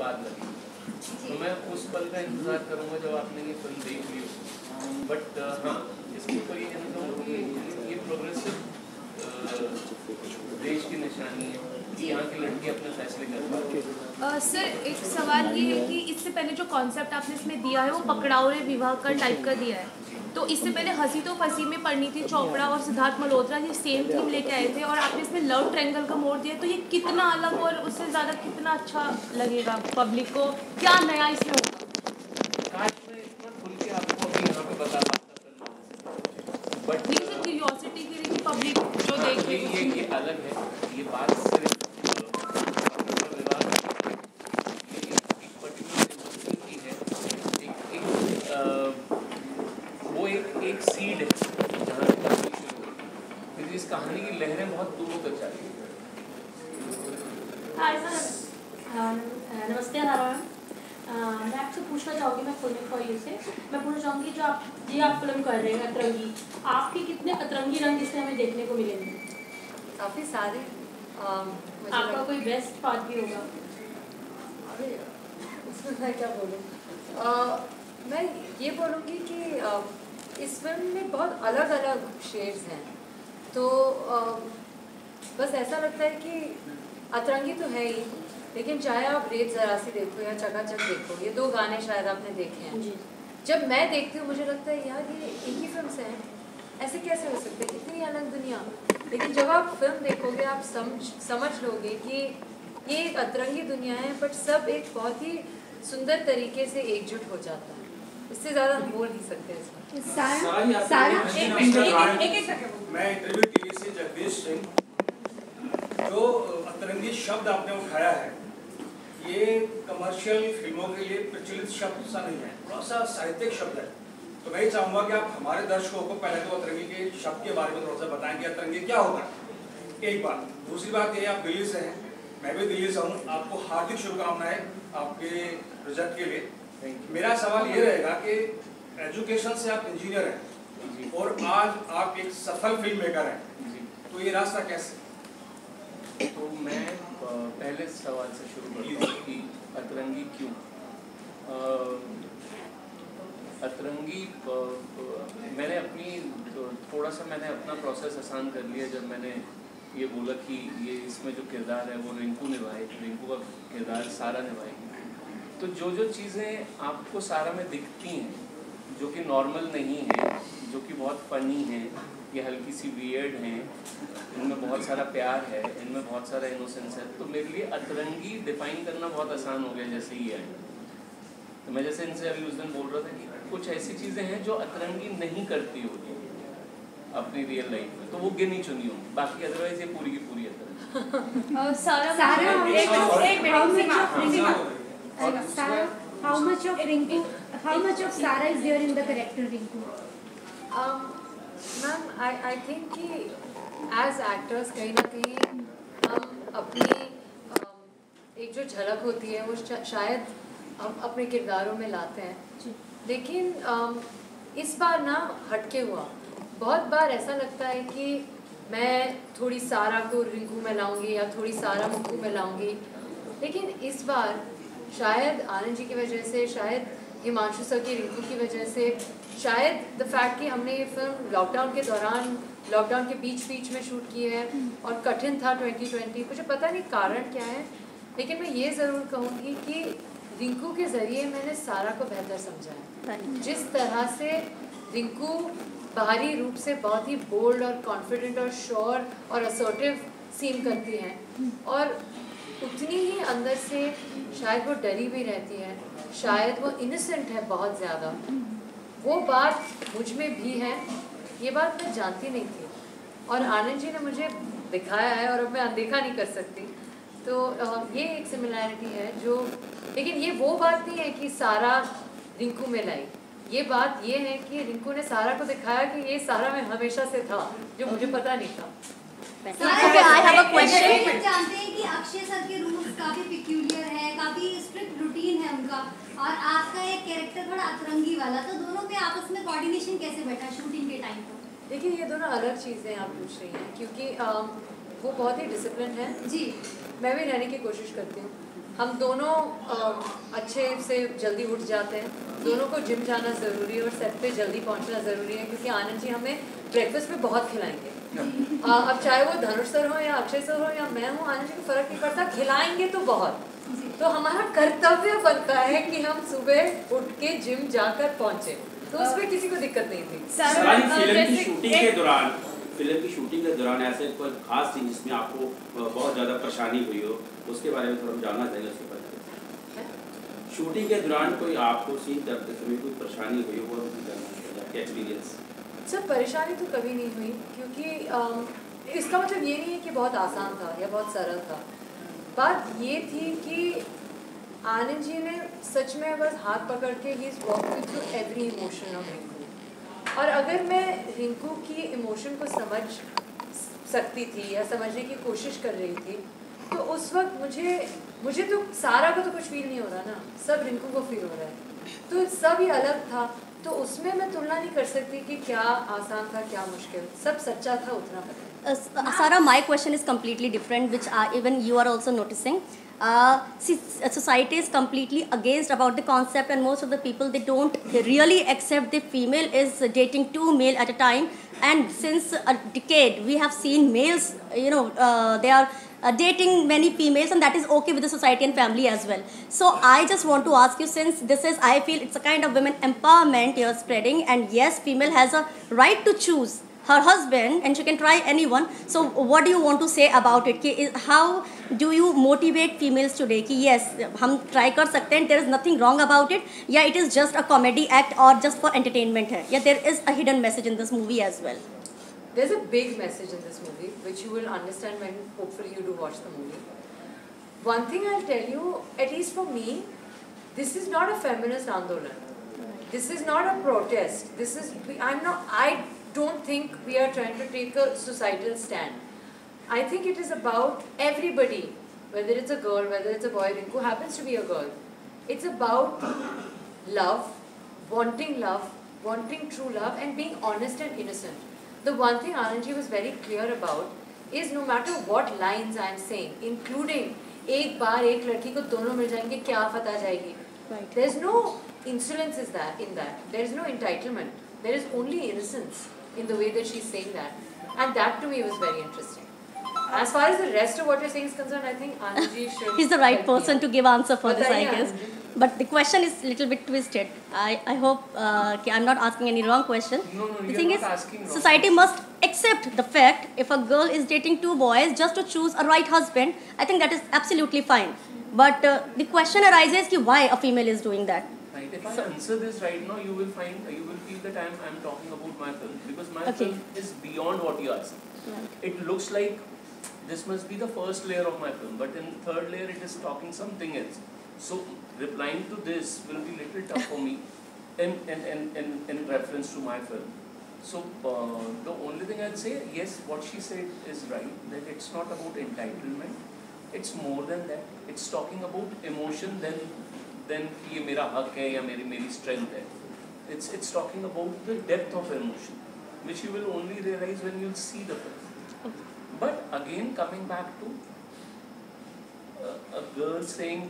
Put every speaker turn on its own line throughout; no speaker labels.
बाद लगी। तो मैं उस पल का इंतज़ार करूँगा जब आपने ये फिल्म देख ली हो। बट हाँ, इसके ऊपर ये कहना चाहूँगा कि ये प्रोग्रेसिव देश की निशानी है कि यहाँ की लड़की अपने फैसले कर पाती है।
सर एक सवाल ये है कि इससे पहले जो कॉन्सेप्ट आपने इसमें दिया है वो पकड़ाओ रे विवाह का टाइप का दिया है, तो इससे पहले हंसी तो फंसी में परिणीति चोपड़ा और सिद्धार्थ मल्होत्रा ये सेम थीम लेके आए थे और आपने इसमें लव ट्रायंगल का मोड़ दिया, तो ये कितना अलग और उससे ज़्यादा कितना अच्छा लगेगा पब्लिक को, क्या नया इसमें होगा?
काश मैं इतना खुल के आपको अभी यहाँ पे बता पाता, बट
क्यूरियोसिटी के लिए पब्लिक जो देखे
ये अलग है। ये बात सिर्फ एक सीड है जहाँ से कहानी शुरू हुई, क्योंकि इस कहानी की लहरें बहुत दूर तक चली।
नमस्ते नारायण, मैं आपसे पूछना चाहूँगी, मैं फिल्म फॉर यू से मैं पूछना चाहूँगी जो आप फिल्म कर रहे हैं अतरंगी, आपके कितने अतरंगी रंग इसमें हमें देखने को मिलेंगे?
काफ़ी सारे।
आपका कोई बेस्ट पार्ट भी होगा?
अरे उसमें मैं क्या बोलूँ, मैं ये बोलूँगी कि इस फिल्म में बहुत अलग अलग शेड्स हैं, तो बस ऐसा लगता है कि अतरंगी तो है ही, लेकिन चाहे आप रेत ज़रा सी देखो या चकाचक देखो, ये 2 गाने शायद आपने देखे हैं। जब मैं देखती हूँ मुझे लगता है यार ये एक ही फिल्म से हैं, ऐसे कैसे हो सकते हैं, इतनी अलग दुनिया। लेकिन जब आप फिल्म देखोगे आप समझ लोगे कि ये एक अतरंगी दुनिया है, बट सब एक बहुत ही सुंदर तरीके से एकजुट हो जाता है। इससे ज़्यादा हम बोल नहीं सकते इसमें।
मैं इंटरव्यू टीवी से जगदीश सिंह, जो अतरंगी शब्द आपने उठाया है ये कमर्शियल फिल्मों के लिए प्रचलित शब्द सा नहीं है, थोड़ा सा साहित्यिक शब्द है। तो मैं चाहूँगा कि आप हमारे दर्शकों को पहले तो अतरंगी के शब्द के बारे में थोड़ा सा बताएं कि अतरंगी क्या होता है, एक बात। दूसरी बात ये, आप दिल्ली से हैं, मैं भी दिल्ली से हूँ, आपको हार्दिक शुभकामनाएं आपके प्रोजेक्ट के लिए। मेरा सवाल ये रहेगा कि एजुकेशन से आप इंजीनियर हैं और आज आप एक सफल फिल्म मेकर हैं, तो ये रास्ता कैसे?
तो मैं पहले सवाल से शुरू करता हूँ कि अतरंगी क्यों। अतरंगी मैंने अपना प्रोसेस आसान कर लिया जब मैंने ये बोला कि ये इसमें जो किरदार है वो रिंकू निभाएगी, रिंकू का किरदार सारा निभाएगी। तो जो चीज़ें आपको सारा में दिखती हैं जो कि नॉर्मल नहीं है, जो कि बहुत फ़नी हैं, ये हल्की सी वियर्ड हैं, इनमें बहुत सारा प्यार है, इनमें बहुत सारा इनोसेंस है, तो मेरे लिए अतरंगी डिफाइन करना बहुत आसान हो गया जैसे ही है। तो मैं जैसे इनसे अभी उस दिन बोल रहा था कि कुछ ऐसी चीज़ें हैं जो अतरंगी नहीं करती होगी अपनी रियल लाइफ में, तो वो गिनी चुनी होंगी, बाकी अदरवाइज ये पूरी की पूरी अतरंगी।
How much of Sara is there in the character Rinku?
Ma'am I think कि एज एक्टर्स कहीं ना कहीं हम अपनी एक जो झलक होती है वो शायद हम अपने किरदारों में लाते हैं, लेकिन इस बार ना हटके हुआ। बहुत बार ऐसा लगता है कि मैं थोड़ी सारा को रिंकू में लाऊंगी या थोड़ी सारा मुक्कू में लाऊंगी, लेकिन इस बार शायद आनंद जी की वजह से, शायद हिमांशु सर की रिंकू की वजह से, शायद द फैक्ट कि हमने ये फिल्म लॉकडाउन के दौरान, लॉकडाउन के बीच में शूट की है और कठिन था 2020, मुझे पता नहीं कारण क्या है, लेकिन मैं ये ज़रूर कहूँगी कि रिंकू के ज़रिए मैंने सारा को बेहतर समझा है। जिस तरह से रिंकू बाहरी रूप से बहुत ही बोल्ड और कॉन्फिडेंट और श्योर और असर्टिव सीन करती हैं, और उतनी ही अंदर से शायद वो डरी भी रहती है, शायद वो इनोसेंट है बहुत ज़्यादा। वो बात मुझ में भी है, ये बात मैं जानती नहीं थी और आनंद जी ने मुझे दिखाया है और अब मैं अनदेखा नहीं कर सकती। तो ये एक सिमिलैरिटी है जो, लेकिन ये वो बात नहीं है कि सारा रिंकू में लाई, ये बात ये है कि रिंकू ने सारा को दिखाया कि ये सारा में हमेशा से था जो मुझे पता नहीं था।
जानते हैं कि अक्षय सर के रूल्स काफी पिक्यूलियर है, काफी स्ट्रिक्ट रूटीन है उनका, और आपका एक कैरेक्टर थोड़ा अतरंगी वाला, तो दोनों में आपस में कोऑर्डिनेशन कैसे बैठा शूटिंग के टाइम पर?
देखिए ये दोनों अलग चीज़ें आप पूछ रही हैं, क्योंकि वो बहुत ही डिसिप्लिन है जी, मैं भी रहने की कोशिश करती हूँ, हम दोनों अच्छे से जल्दी उठ जाते हैं, दोनों को जिम जाना ज़रूरी है और सेट पे जल्दी पहुंचना ज़रूरी है, क्योंकि आनंद जी हमें ब्रेकफास्ट में बहुत खिलाएंगे। अब चाहे वो धनुष सर हो या अक्षय सर हो या मैं हूँ, आनंद जी को फ़र्क नहीं पड़ता, खिलाएंगे तो बहुत। तो हमारा कर्तव्य बनता है कि हम सुबह उठ के जिम जाकर पहुँचे, तो उसमें किसी को दिक्कत नहीं थी।
फिल्म की शूटिंग के दौरान ऐसे कोई खास सीन जिसमें आपको बहुत ज़्यादा परेशानी हुई हो, उसके बारे में थोड़ा जानना चाहिए। उसके बारे में शूटिंग के दौरान कोई आपको सीन करते समय कोई परेशानी हुई हो, वो जानना चाहिए एक्सपीरियंस।
सर परेशानी तो कभी नहीं हुई, क्योंकि इसका मतलब ये नहीं है कि बहुत आसान था या बहुत सरल था। बात ये थी कि आनंद जी ने सच में बस हाथ पकड़ के he is walking through every emotion of Rinku, और अगर मैं रिंकू की इमोशन को समझ सकती थी या समझने की कोशिश कर रही थी, तो उस वक्त मुझे तो सारा को तो कुछ फील नहीं हो रहा ना, सब रिंकू को फील हो रहा है, तो सब ही अलग था। तो उसमें मैं तुलना नहीं कर सकती कि क्या आसान था क्या मुश्किल, सब सच्चा था, उतना पता।
Sarah, my question is completely different, which even you are also noticing. Society is completely against about the concept, and most of the people, they don't really accept the female is dating two male at a time. And since a decade, we have seen males, they are dating many females, and that is okay with the society and family as well. So I just want to ask you, since this is, I feel it's a kind of women empowerment you're spreading, and yes, female has a right to choose her husband and she can try anyone. So what do you want to say about it? How do you motivate females today कि yes, हम try कर सकते हैं, there is nothing wrong about it, या it is just a comedy act or just for entertainment है, या there is a hidden message in this movie as well?
There's a big message in this movie, which you will understand when hopefully you do watch the movie. One thing I'll tell you, at least for me, this is not a feminist andolan. This is not a protest. I don't think we are trying to take a societal stand. I think it is about everybody, whether it's a girl, whether it's a boy, Rinku happens to be a girl. It's about love, wanting true love, and being honest and innocent. The one thing Anandji was very clear about is no matter what lines I am saying, including एक बार एक लड़की को दोनों मिल जाएंगे क्या आफत आ जाएगी. There's no insolence in that. There's no entitlement. There is only innocence in the way that she's saying that, and that to me was very interesting. As far as the rest of what you're saying is concerned, I think Anandji should.
He's the right person to give answer for this, I guess. But the question is a little bit twisted. I hope I'm not asking any wrong question.
No,
the
you're
thing
not
is,
asking wrong
society must accept the fact if a girl is dating two boys just to choose a right husband, I think that is absolutely fine. But the question arises ki why a female is doing that.
Right. If I answer this right now, you will feel that I'm talking about my film, because my film is beyond what you asked. It looks like this must be the first layer of my film, but in third layer it is talking something else. So replying to this will be little tough for me in reference to my film. So the only thing I'd say, yes, what she said is right, that it's not about entitlement. It's more than that. It's talking about emotion then ये मेरा हक है या मेरी strength है. It's talking about the depth of emotion, which you will only realize when you'll see the film. But again, coming back to a girl saying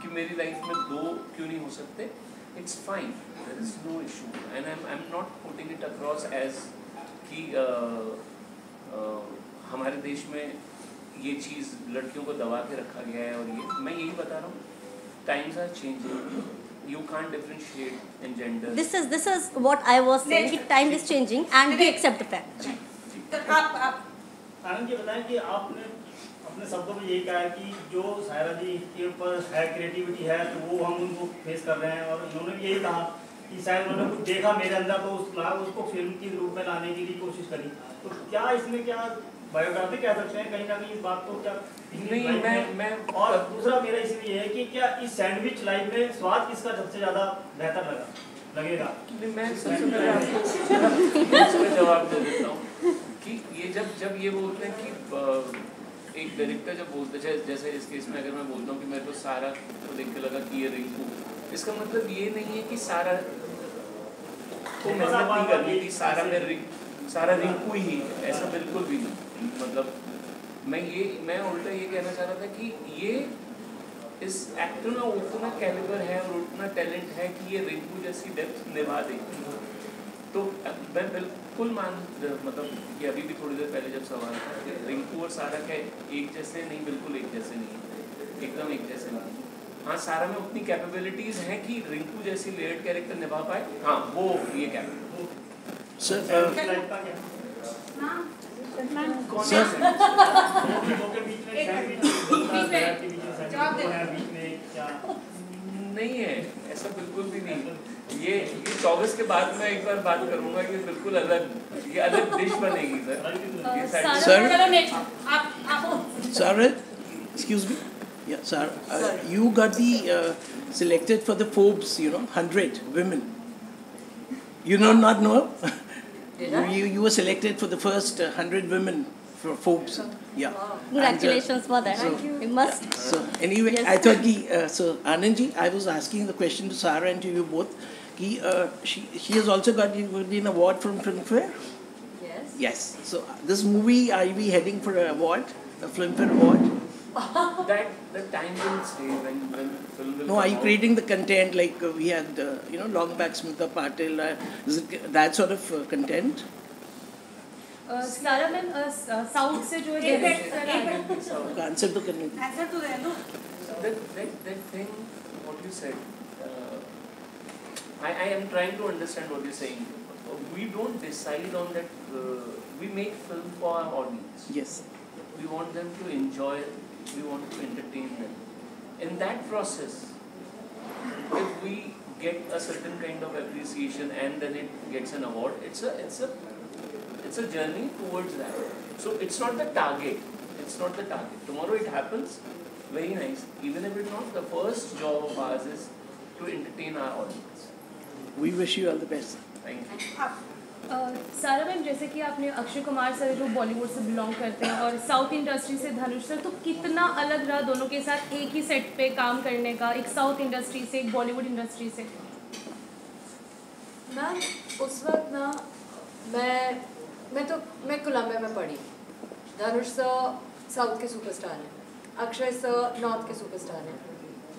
कि मेरी life में दो क्यों नहीं हो सकते, it's fine. There is no issue, and I'm not putting it across as कि हमारे देश में ये चीज़ लड़कियों को दबा के रखा गया है, और ये मैं यही बता रहा हूँ, times are changing. You can't differentiate in gender.
This is what I was saying. कि time is changing and we accept the fact.
आप आनंद जी बताएं कि आपने अपने शब्दों में यही कहा है कि जो सायरा जी के ऊपर है क्रिएटिविटी है, तो वो हम उनको फेस कर रहे हैं, और इन्होंने भी यही कहा कि शायद उन्होंने कुछ देखा मेरे अंदर तो उसको फिल्म के रूप में लाने की कोशिश करी. तो क्या इसमें क्या बायोग्राफी कह सकते हैं कहीं ना कहीं इस बात को? क्या
नहीं, मैं
और दूसरा मेरा इसमें ये है कि क्या इस सैंडविच लाइफ में स्वाद किसका सबसे ज़्यादा बेहतर लगेगा?
मैं सबसे पहले आपको इसका जवाब दे देता हूँ कि ये जब ये बोलते हैं कि एक डायरेक्टर जब बोलते हैं, जैसे इस केस में अगर मैं बोलता हूँ कि मेरे को सारा को देख के लगा कि ये रिंकू, इसका मतलब ये नहीं है कि सारा को मेहनत नहीं करनी थी, सारा रिंकू ही, ऐसा बिल्कुल भी नहीं. मतलब मैं उल्टा ये कहना चाह रहा था कि ये इस एक्टर में उतना कैलिबर है और उतना टैलेंट है कि ये रिंकू जैसी डेप्थ निभा देगी। तो मैं बिल्कुल मतलब ये अभी भी थोड़ी देर पहले जब सवाल था कि रिंकू और सारा क्या एक जैसे नहीं, बिल्कुल एक जैसे नहीं, एकदम एक जैसे नहीं। हाँ, सारा में उतनी कैपेबिलिटीज हैं कि रिंकू जैसी लेयर्ड कैरेक्टर निभा पाए। हाँ, वो ये कैरेक्टर नहीं है, ऐसा बिल्कुल भी नहीं। ये 24 के बाद मैं एक बार बात करूंगा कि बिल्कुल अलग, ये अलग डिश बनेगी
sir. Excuse me. Yeah, sir. You got the selected for the Forbes, 100 women. You not know? You were selected for the first 100 women for Forbes. Yeah.
Congratulations for that.
Thank
you. You must.
So anyway, yes. I thought so Anand ji, I was asking the question to Sarah and to you both. She has also got an award from Filmfare.
Yes.
Yes. So this movie, are we heading for an award, a Filmfare award?
That the time will say when film will.
No, are you creating the content like we had, long back Smita Patil? Is it that sort of content?
सारा ma'am south से जो है
answer तो करने
that thing what you said, I am trying to understand what you're saying. We don't decide on that. We make film for our audience.
Yes.
We want them to enjoy it. We want to entertain them. In that process, if we get a certain kind of appreciation and then it gets an award, it's a journey towards that. So it's not the target. It's not the target. Tomorrow it happens, very nice. Even if it's not, the first job of ours is to entertain our audience.
We wish you all the best.
Thank you.
सारा ma'am, जैसे कि आपने Akshay Kumar sir जो बॉलीवुड से belong करते हैं और south industry से धनुष सर, तो कितना अलग रहा दोनों के साथ एक ही सेट पे काम करने का, एक साउथ इंडस्ट्री से एक बॉलीवुड इंडस्ट्री से?
मैम उस वक्त ना मैं कोलंबिया में पढ़ी। धनुष सर साउथ के सुपरस्टार हैं, अक्षय सर नॉर्थ के सुपरस्टार हैं,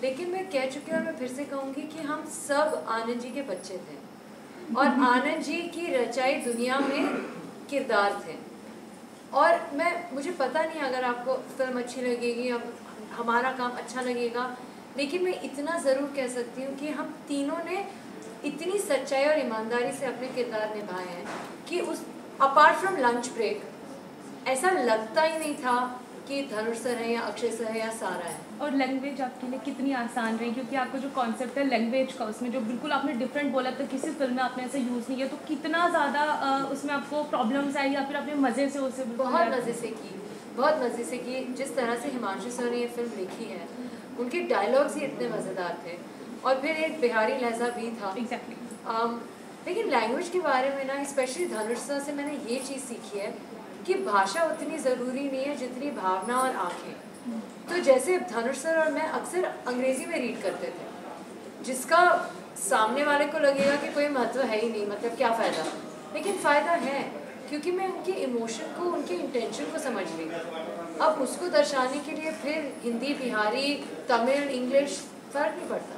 लेकिन मैं कह चुकी हूँ और मैं फिर से कहूँगी कि हम सब आनंद जी के बच्चे थे और आनंद जी की रचाई दुनिया में किरदार थे। और मुझे पता नहीं अगर आपको फिल्म अच्छी लगेगी, अब हमारा काम अच्छा लगेगा, लेकिन मैं इतना ज़रूर कह सकती हूँ कि हम तीनों ने इतनी सच्चाई और ईमानदारी से अपने किरदार निभाए हैं कि उस अपार्ट फ्रॉम लंच ब्रेक ऐसा लगता ही नहीं था कि धनुष सर है या अक्षय सर है या सारा है।
और लैंग्वेज आपके लिए कितनी आसान रही, क्योंकि आपका जो कॉन्सेप्ट है लैंग्वेज का, उसमें जो बिल्कुल आपने डिफरेंट बोला था, किसी फिल्म में आपने ऐसे यूज़ नहीं किया, तो कितना ज़्यादा उसमें आपको प्रॉब्लम्स आई या फिर आपने मज़े से उसे?
बहुत मज़े से की। जिस तरह से हिमांशु सर ने ये फिल्म लिखी है, उनके डायलॉग्स ही इतने मज़ेदार थे और फिर एक बिहारी लहजा भी था।
एग्जैक्टली।
लेकिन लैंग्वेज के बारे में ना, स्पेशली धनुष सर से मैंने ये चीज़ सीखी है कि भाषा उतनी ज़रूरी नहीं है जितनी भावना और आँखें। तो जैसे धनुष सर और मैं अक्सर अंग्रेज़ी में रीड करते थे, जिसका सामने वाले को लगेगा कि कोई महत्व है ही नहीं, मतलब क्या फ़ायदा, लेकिन फ़ायदा है क्योंकि मैं उनके इमोशन को, उनके इंटेंशन को समझ गई। अब उसको दर्शाने के लिए फिर हिंदी, बिहारी, तमिल, इंग्लिश फ़र्क नहीं पड़ता।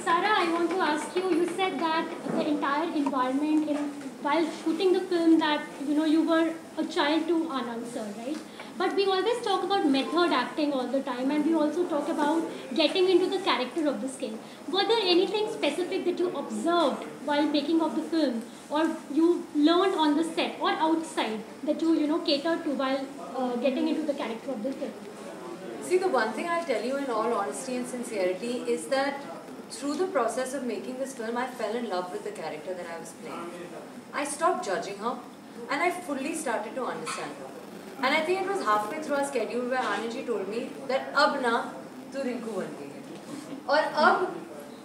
Sarah, I want to ask you, you said that the entire environment while shooting the film that, you were a child to Anand sir, right? But we always talk about method acting all the time, and we also talk about getting into the character of the skin. Were there anything specific that you observed while making of the film, or you learned on the set or outside that you catered to while getting into the character of the film?
See, the one thing I'll tell you in all honesty and sincerity is that through the process of making this film, I fell in love with the character that I was playing. I stopped judging her and I fully started to understand her. And I think it was halfway through our schedule where Anand ji told me that अब ना तू रिंकू बन गई है और अब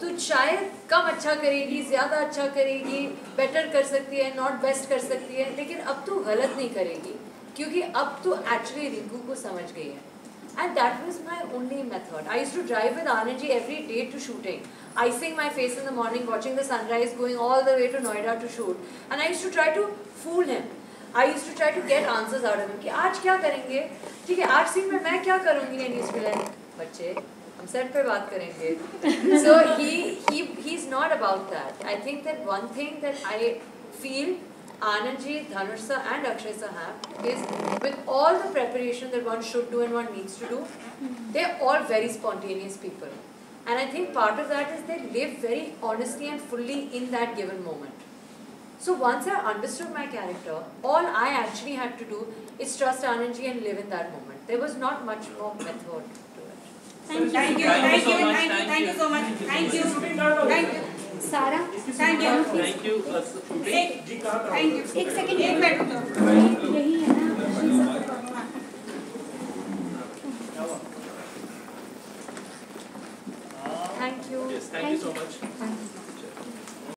तू शायद कम अच्छा करेगी, ज़्यादा अच्छा करेगी, बेटर कर सकती है, नॉट बेस्ट कर सकती है, लेकिन अब तू गलत नहीं करेगी क्योंकि अब तू एक्चुअली रिंकू को समझ गई है. And that was my only method. I used to drive with Anand ji every day to shooting, icing my face in the morning, watching the sunrise, going all the way to Noida to shoot. And I used to try to fool him. I used to try to get answers out of him कि आज क्या करेंगे, ठीक है आज scene में मैं क्या करूँगी, and used to be like बच्चे हम सेट पे बात करेंगे. So he's not about that. I think that one thing that I feel Anand ji, Dhanush sir and Akshay sir have is with all the preparation that one should do and one needs to do, they're all very spontaneous people. And I think part of that is they live very honestly and fully in that given moment. So once I understood my character, all I actually had to do is trust Anand ji and live in that moment. There was not much more method to it.
Thank you so much. Thank you.
सारा
Thank you.
Thank you.
Thank you. एक second, एक minute. यही है ना.